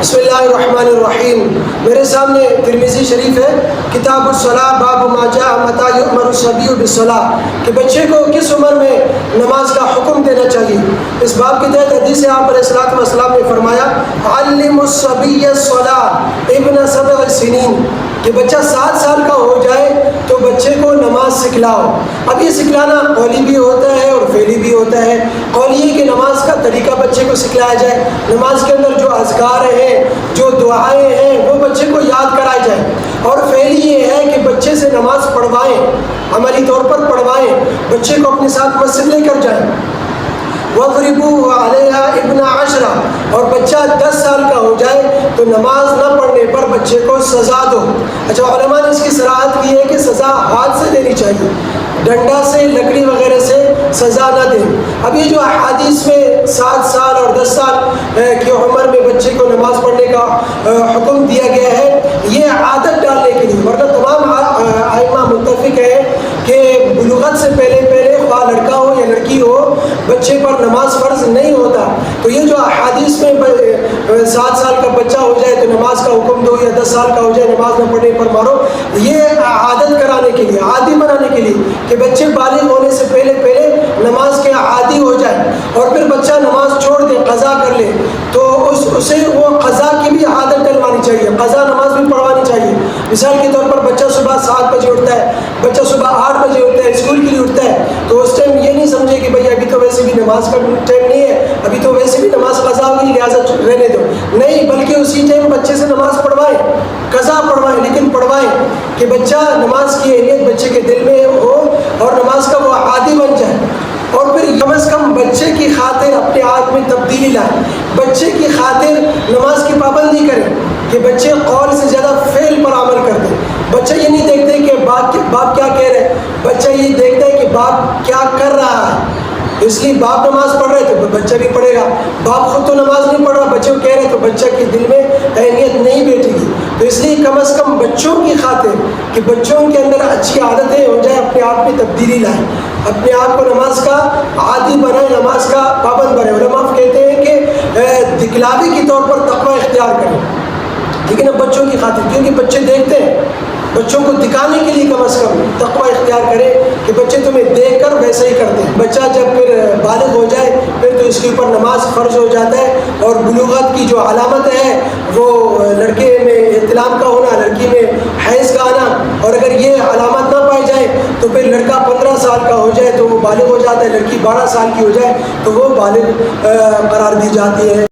بسم اللہ الرحمن الرحیم۔ میرے سامنے ترمذی شریف ہے، کتاب الصلاۃ، باب ما جاء متى یؤمر الصبی بالصلاۃ، کہ بچے کو کس عمر میں نماز کا حکم دینا چاہیے۔ اس باب کے تحت حدیث آپ علیہ الصلوۃ والسلام نے فرمایا علموا الصبی الصلاۃ ابن 7 سنین، کہ بچہ 7 سال کا ہو جائے تو بچے کو نماز سکھلاؤ۔ اب یہ سکھلانا قولی بھی ہوتا ہے اور فعلی بھی ہوتا ہے۔ قولی یہ کہ نماز کا طریقہ بچے کو سکھلایا جائے، نماز کے اندر جو اذکار ہیں، جو دعائیں ہیں، وہ بچے کو یاد کرائی جائے۔ اور فعلی یہ ہے کہ بچے سے نماز پڑھوائیں، عملی طور پر پڑھوائیں، بچے کو اپنے ساتھ مسجد لے کر جائیں۔ وَضْرِبُوهُ عَلَيْهَا ابْنَ 10، اور بچہ 10 سال کا ہو جائے تو نماز نہ پڑھنے پر بچے کو سزا دو۔ اچھا، علماء نے اس کی صراحت کی ہے کہ سزا ہاتھ سے دینی چاہیے، ڈنڈا سے، لکڑی وغیرہ سے سزا نہ دیں۔ اب یہ جو احادیث میں 7 سال اور 10 سال کی عمر میں بچے کو نماز پڑھنے کا حکم دیا گیا ہے، یہ عادت ڈالنے کے لیے، ورنہ تمام ائمہ متفق ہیں کہ بلوغت سے پہلے خواہ لڑکا ہو یا لڑکی ہو، بچے پر نماز فرض نہیں ہوتا۔ تو یہ جو احادیث میں 7 سال کا بچہ ہو جائے تو نماز کا حکم دو، یا 10 سال کا ہو جائے نماز نہ پڑھنے پر مارو، یہ عادت کرانے کے لیے، عادی بنانے کے لیے، کہ بچے بالغ ہونے سے پہلے نماز کے عادی ہو جائے، اور پھر بچہ نماز چھوڑ دے، قضا کر لے، تو اسے وہ قضا کی بھی عادت ڈلوانی چاہیے، قضا نماز بھی پڑھوانی چاہیے۔ مثال کے طور پر بچہ صبح 7 بجے اٹھتا ہے، بچہ صبح 8 بجے اٹھتا ہے، اسکول کے لیے اٹھتا ہے، تو اس ٹائم یہ نہیں سمجھے کہ بھائی ابھی تو ویسے بھی نماز کا ٹائم نہیں ہے، ابھی تو ویسے بھی نماز قضا ہوئی لہٰذا رہنے دو، نہیں، بلکہ اسی ٹائم بچے سے نماز پڑھوائیں، قضا پڑھوائیں، لیکن پڑھوائیں کہ بچہ نماز کی اہمیت بچے کے دل میں ہو اور نماز کا وہ عادی بن جائے۔ اور پھر کم از کم بچے کی خاطر اپنے آپ میں تبدیلی لائیں، بچے کی خاطر نماز کی پابندی کریں، کہ بچے قول سے زیادہ فعل پر عمل کر دیں۔ بچہ یہ نہیں دیکھتے کہ باپ کیا کہہ رہے ہیں، بچہ یہ دیکھتا ہے کہ باپ کیا کر رہا ہے، اس لیے باپ نماز پڑھ رہے تو بچہ بھی پڑھے گا، باپ خود تو نماز نہیں پڑھ رہا، بچے کو کہہ رہے تو بچہ کے دل میں اہمیت نہیں بیٹھے گی۔ تو اس لیے کم از کم بچوں کی خاطر، کہ بچوں کے اندر اچھی عادتیں ہو جائیں، اپنے آپ میں تبدیلی لائیں، اپنے آپ کو نماز کا عادی بنائیں، نماز کا پابند بنائیں۔ علماء کہتے ہیں کہ دکھلاوے کے طور پر تقوی اختیار کریں، لیکن اب بچوں کی خاطر، کیونکہ بچے دیکھتے ہیں، بچوں کو دکھانے کے لیے کم از کم تقوی اختیار کرے کہ بچے تمہیں دیکھ کر ویسے ہی کرتے ہیں۔ بچہ جب پھر بالغ ہو جائے پھر تو اس کے اوپر نماز فرض ہو جاتا ہے، اور بلوغت کی جو علامت ہے وہ لڑکے میں احتلام کا ہونا، لڑکی میں حیض کا آنا، اور اگر یہ علامت نہ پائی جائے تو پھر لڑکا 15 سال کا ہو جائے تو وہ بالغ ہو جاتا ہے، لڑکی 12 سال کی ہو جائے تو وہ بالغ قرار دی جاتی ہے۔